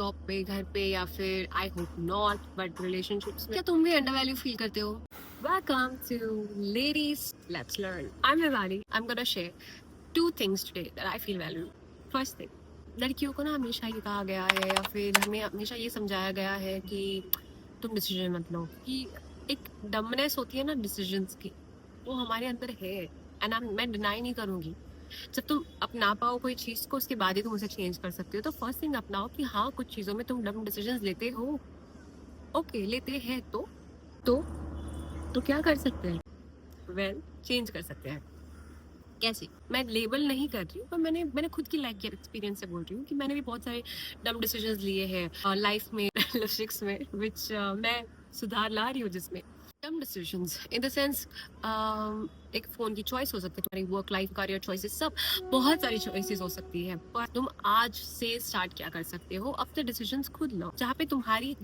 Job पे, घर पे, या फिर I hope not, but relationships में क्या तुम भी अंडर वैल्यू फील करते हो? Welcome to Ladies Let's Learn. I am Himali. I am gonna share two things today that I feel value. First thing, लड़कियों को ना हमेशा ये कहा गया है या फिर हमें हमेशा ये समझाया गया है कि तुम डिसीजन मत लो, कि एक डमनेस होती है ना डिसीजंस की, वो हमारे अंदर है एंड मैं डिनाई नहीं करूंगी। जब तुम अपना पाओ कोई चीज को, उसके बाद ही तुम उसे चेंज कर सकते हो। तो फर्स्ट थिंग अपनाओ कि हाँ, कुछ चीजों में तुम डम डिसीजंस लेते हो, ओके लेते हैं तो तो क्या कर सकते हैं? वेल चेंज कर सकते हैं। कैसे? मैं लेबल नहीं कर रही हूँ, पर मैंने खुद की लाइफ के एक्सपीरियंस से बोल रही हूँ कि मैंने भी बहुत सारे डम डिसीजंस लिए हैं लाइफ में, रिलेशनशिप्स में, विच मैं सुधार ला रही हूँ जिसमें। डम डिसीजंस इन द सेंस, एक फोन की चॉइस हो सकती है, तुम्हारी वर्क लाइफ करियर चॉइसेस, सब बहुत सारी चॉइसेस हो सकती है, पर तुम आज से स्टार्ट क्या कर सकते हो? अपने डिसीजंस खुद लो, जहाँ पे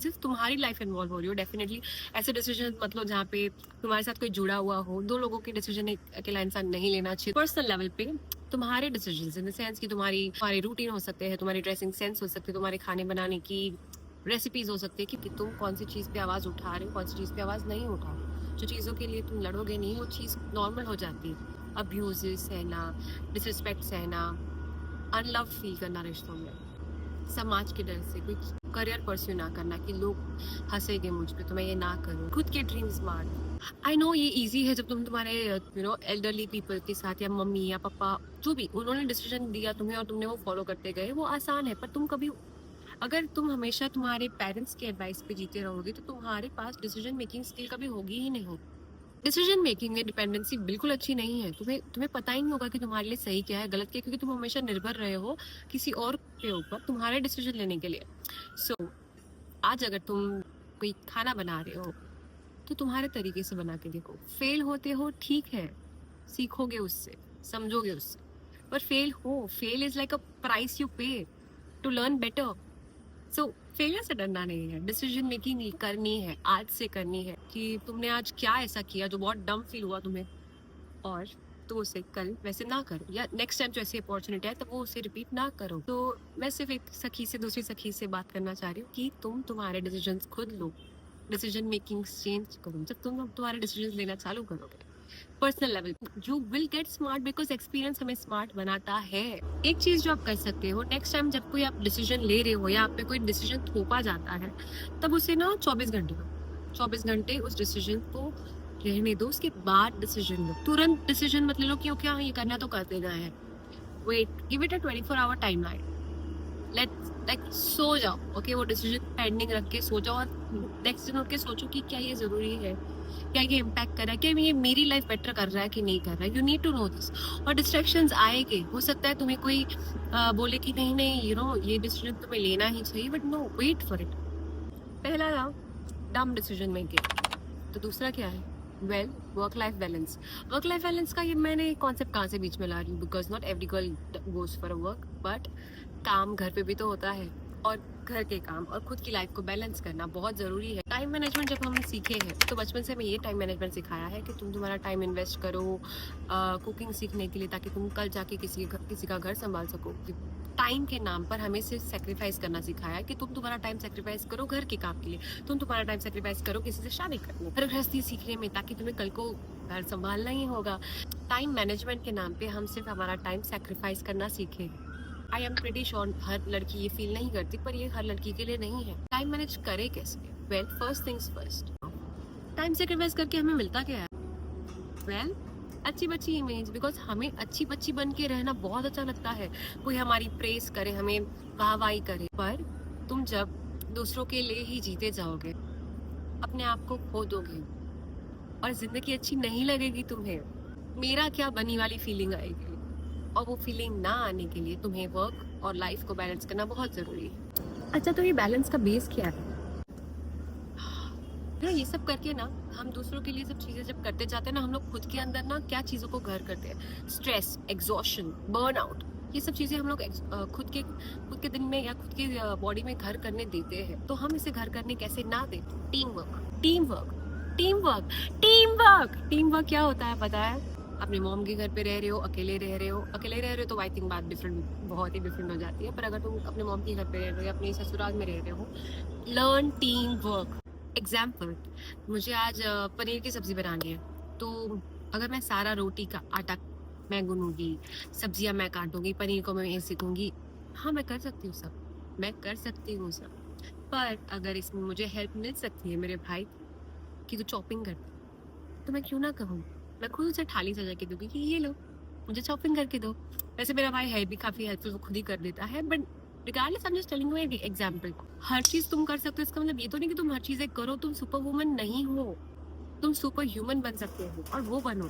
सिर्फ तुम्हारी लाइफ इन्वॉल्व हो रही हो। डेफिनेटली ऐसे डिसीजन मतलब जहाँ पे तुम्हारे साथ कोई जुड़ा हुआ हो। दो लोगों के डिसीजन एक अकेला इंसान नहीं लेना चाहिए। पर्सनल लेवल पे तुम्हारे डिसीजंस इन द सेंस कि तुम्हारे रूटीन हो सकते हैं, तुम्हारी ड्रेसिंग सेंस हो सकती है, तुम्हारे खाने बनाने की रेसिपीज हो सकती है कि तुम कौन सी चीज पे आवाज उठा रहे हो, कौन सी चीज पे आवाज नहीं उठा रहे। जो चीज़ों के लिए तुम लड़ोगे नहीं, वो चीज़ नॉर्मल हो जाती है। अब्यूज़ सहना, डिसरिस्पेक्ट सहना, अनलव फील करना रिश्तों में, समाज के डर से कोई करियर परस्यू ना करना कि लोग हंसेंगे मुझ पे, तो मैं ये ना करूँ। खुद के ड्रीम्स मार। आई नो ये इजी है जब तुम तुम्हारे एल्डरली पीपल के साथ, या मम्मी या पापा, जो भी उन्होंने डिसीजन दिया तुम्हें और तुमने वो फॉलो करते गए, वो आसान है। पर तुम कभी, अगर तुम हमेशा तुम्हारे पेरेंट्स के एडवाइस पे जीते रहोगे, तो तुम्हारे पास डिसीजन मेकिंग स्किल कभी होगी ही नहीं। डिसीजन मेकिंग में डिपेंडेंसी बिल्कुल अच्छी नहीं है। तुम्हें पता ही नहीं होगा कि तुम्हारे लिए सही क्या है, गलत क्या है, क्योंकि तुम हमेशा निर्भर रहे हो किसी और के ऊपर तुम्हारे डिसीजन लेने के लिए। सो आज अगर तुम कोई खाना बना रहे हो, तो तुम्हारे तरीके से बना के देखो। फेल होते हो, ठीक है, सीखोगे उससे, समझोगे उससे, पर fail is like a price you pay to learn better. So failure से डरना नहीं है, डिसीजन मेकिंग करनी है, आज से करनी है कि तुमने आज क्या ऐसा किया जो बहुत डम फील हुआ तुम्हें, और तो उसे कल वैसे ना करो, या नेक्स्ट टाइम जो ऐसी अपॉर्चुनिटी है तो वो उसे रिपीट ना करो। तो मैं सिर्फ एक सखी से दूसरी सखी से बात करना चाह रही हूँ कि तुम तुम्हारे डिसीजन खुद लो, डिसीजन मेकिंग चेंज करो। जब तुम तुम्हारे डिसीजन लेना चालू करोगे personal level, you will get smart, because experience हमें स्मार्ट बनाता है। एक चीज जो आप कर सकते हो, नेक्स्ट टाइम जब कोई आप डिसीजन ले रहे हो या आप पे कोई डिसीजन थोपा जाता है, तब उसे ना 24 घंटे उस डिसीजन को रहने दो, उसके बाद डिसीजन लो। तुरंत डिसीजन मत ले लो कि ओके हाँ ये करना तो कर देना है। Wait, give it a 24 hour timeline. Let's like सो जाओ, ओके वो डिसीजन पेंडिंग रख के सो जाओ, और नेक्स्ट दिन उठ के सोचो कि क्या ये जरूरी है, क्या ये इम्पैक्ट कर रहा है, क्या ये मेरी लाइफ बेटर कर रहा है कि नहीं कर रहा है। You need to know this. और डिस्ट्रैक्शंस आएंगे, हो सकता है तुम्हें कोई बोले कि नहीं नहीं ये डिसीजन तुम्हें लेना ही चाहिए, but no, wait for it. पहला ना डम डिसीजन मेकिंग। तो दूसरा क्या है? Well, work life balance. Work life balance का ये मैंने कॉन्सेप्ट कहाँ से बीच में ला रही हूँ, because not every girl goes for a work, but काम घर पे भी तो होता है, और घर के काम और खुद की लाइफ को बैलेंस करना बहुत ज़रूरी है। टाइम मैनेजमेंट जब हम सीखे हैं, तो बचपन से हमें ये टाइम मैनेजमेंट सिखाया है कि तुम तुम्हारा टाइम इन्वेस्ट करो कुकिंग सीखने के लिए, ताकि तुम कल जाके किसी का घर संभाल सको। टाइम के नाम पर हमें सिर्फ सेक्रीफाइस करना सिखाया है कि तुम तुम्हारा टाइम सेक्रीफाइस करो घर के काम के लिए, तुम तुम्हारा टाइम सेक्रीफाइस करो किसी से शादी करने, फिर गृहस्थी सीखने में, ताकि तुम्हें कल को घर संभालना ही होगा। टाइम मैनेजमेंट के नाम पे हम सिर्फ हमारा टाइम सेक्रीफाइस करना सीखे। आई एम प्रीटी श्योर हर लड़की ये फील नहीं करती, पर ये हर लड़की के लिए नहीं है। टाइम मैनेज करे कैसे? Well, first things first, time sacrifice करके हमें मिलता क्या है? वेल, अच्छी बच्ची इमेज, बिकॉज हमें अच्छी बच्ची बन के रहना बहुत अच्छा लगता है। कोई हमारी प्रेस करे, हमें वाहवाही करे, पर तुम जब दूसरों के लिए ही जीते जाओगे, अपने आप को खो दोगे और जिंदगी अच्छी नहीं लगेगी तुम्हें। मेरा क्या बनी वाली फीलिंग आएगी, और वो फीलिंग ना आने के लिए तुम्हें वर्क और लाइफ को बैलेंस करना बहुत जरूरी है। अच्छा, तो ये बैलेंस का बेस क्या है? ये सब करके ना, हम दूसरों के लिए सब चीजें जब करते जाते हैं ना, हम लोग खुद के अंदर ना क्या चीजों को घर करते हैं, स्ट्रेस, एग्जॉशन, बर्नआउट, ये सब चीजें हम लोग खुद के दिन में या खुद के बॉडी में घर करने देते हैं। तो हम इसे घर करने कैसे ना दें? Team work, team work, team work, team work. Team work क्या होता है पता है? अपने मॉम के घर पे रह रहे हो, अकेले रह रहे हो, तो आई थिंक बात डिफरेंट, बहुत ही डिफरेंट हो जाती है। पर अगर तुम अपने मॉम के घर पे रह रहे हो या अपने ससुराल में रह रहे हो, लर्न टीम वर्क। एग्जाम्पल, मुझे आज पनीर की सब्जी बनानी है, तो अगर मैं सारा रोटी का आटा मैं गूंदूंगी, सब्जियां मैं काटूंगी, पनीर को मैं सीखूंगी, हाँ मैं कर सकती हूँ सब, मैं कर सकती हूँ सब। पर अगर इसमें मुझे हेल्प मिल सकती है मेरे भाई की, तो चॉपिंग कर, तो मैं क्यों ना कहूँ, मैं खुद उसे थाली सजा के दूंगी कि ये लो मुझे चॉपिंग करके दो। वैसे मेरा भाई है भी काफी हेल्पफुल, वो खुद ही कर देता है, but regardless I am just telling you an example. हर चीज तुम कर सकते हो, इसका मतलब ये तो नहीं कि तुम हर चीजें करो, तुम सुपर वुमन नहीं हो, तुम सुपर ह्यूमन बन सकते हो, और वो बनो,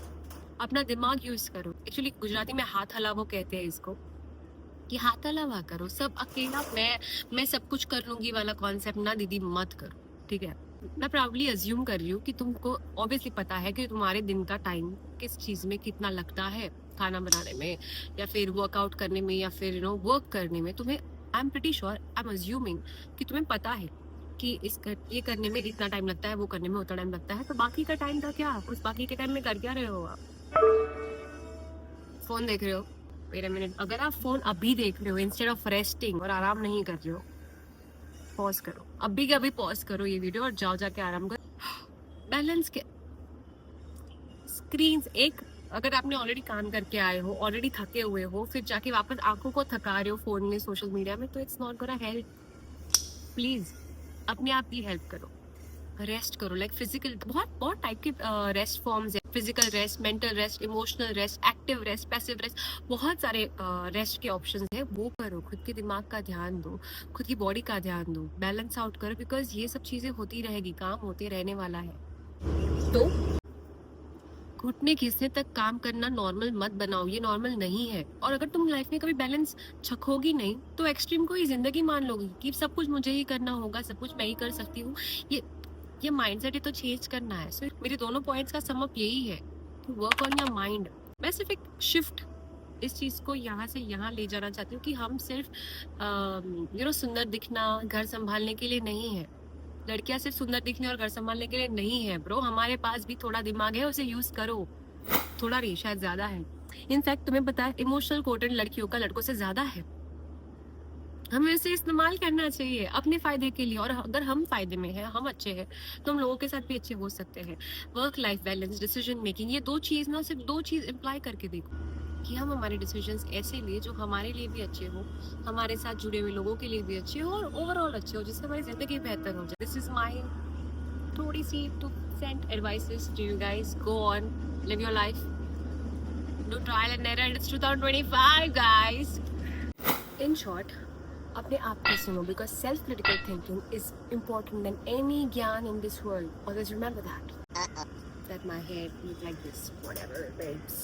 अपना दिमाग यूज करो। एक्चुअली गुजराती में हाथ हलावो कहते हैं इसको, कि हाथ हलावा करो। सब अकेला मैं सब कुछ कर लूंगी वाला कॉन्सेप्ट ना दीदी मत करो, ठीक है। मैं प्राउडली अज्यूम कर रही हूँ कि तुमको ऑब्वियसली पता है कि तुम्हारे दिन का टाइम किस चीज में कितना लगता है, खाना बनाने में या फिर वर्कआउट करने में या फिर वर्क करने में। तुम्हें, I am pretty sure, I am assuming कि तुम्हें पता है कि ये करने में इतना टाइम लगता है, वो करने में उतना टाइम लगता है। तो बाकी का टाइम का क्या, उस बाकी के टाइम में कर क्या रहे हो आप? फोन देख रहे हो? वेट अ मिनट, अगर आप फोन अभी देख रहे हो इंस्टेड ऑफ रेस्टिंग और आराम नहीं कर रहे हो, पॉज करो, अभी के अभी पॉज करो ये वीडियो और जाओ जाके आराम करो। बैलेंस के स्क्रीन एक, अगर आपने ऑलरेडी काम करके आए हो, ऑलरेडी थके हुए हो, फिर जाके वापस आंखों को थका रहे हो फोन में, सोशल मीडिया में, तो it's not gonna help. Please अपने आप ही हेल्प करो, रेस्ट करो। लाइक फिजिकल, बहुत बहुत टाइप के रेस्ट फॉर्म्स है, physical rest, mental rest, emotional rest, active rest, passive rest, बहुत सारे रेस्ट के ऑप्शंस है। वो करो, खुद के दिमाग का ध्यान दो, खुद की बॉडी का ध्यान दो, बैलेंस आउट करो, बिकॉज ये सब चीजें होती रहेगी, काम होते रहने वाला है। तो घुटने घिसने तक काम करना नॉर्मल मत बनाओ, ये नॉर्मल नहीं है। और अगर तुम लाइफ में कभी बैलेंस छखोगी नहीं, तो एक्सट्रीम को ही जिंदगी मान लोगी कि सब कुछ मुझे ही करना होगा, सब कुछ मैं ही कर सकती हूँ। ये माइंडसेट ही तो चेंज करना है। सो मेरे दोनों पॉइंट्स का सम अप यही है कि वर्क ऑन योर माइंड। मैं सिर्फ एक शिफ्ट, इस चीज को यहाँ से यहाँ ले जाना चाहती हूँ कि हम सिर्फ सुंदर दिखना, घर संभालने के लिए नहीं है। लड़कियां सिर्फ सुंदर दिखने और घर संभालने के लिए नहीं है ब्रो, हमारे पास भी थोड़ा दिमाग है, उसे यूज करो। थोड़ा नहीं, शायद ज्यादा है। इनफैक्ट तुम्हें पता है, इमोशनल कोटेंट लड़कियों का लड़कों से ज्यादा है। हमें इसे इस्तेमाल करना चाहिए अपने फायदे के लिए, और अगर हम फायदे में हैं, हम अच्छे हैं, तो हम लोगों के साथ भी अच्छे हो सकते हैं। Work life balance, decision making, ये दो चीज ना, सिर्फ दो चीज इम्प्लाई करके देखो कि हम हमारे डिसीजंस ऐसे लिए जो हमारे लिए भी अच्छे हो, हमारे साथ जुड़े हुए लोगों के लिए भी अच्छे हो, और ओवरऑल अच्छे हो, जिससे हमारी जिंदगी बेहतर हो जाए। दिस इज माई थोड़ी सी 2 cent advices to you guys. Go on, live your life, do trial and error. It's 2025 guys. In short, अपने आप को सुनो, because self-critical thinking is important than any ज्ञान in this world. Always remember that. That my head look like this, whatever, babes.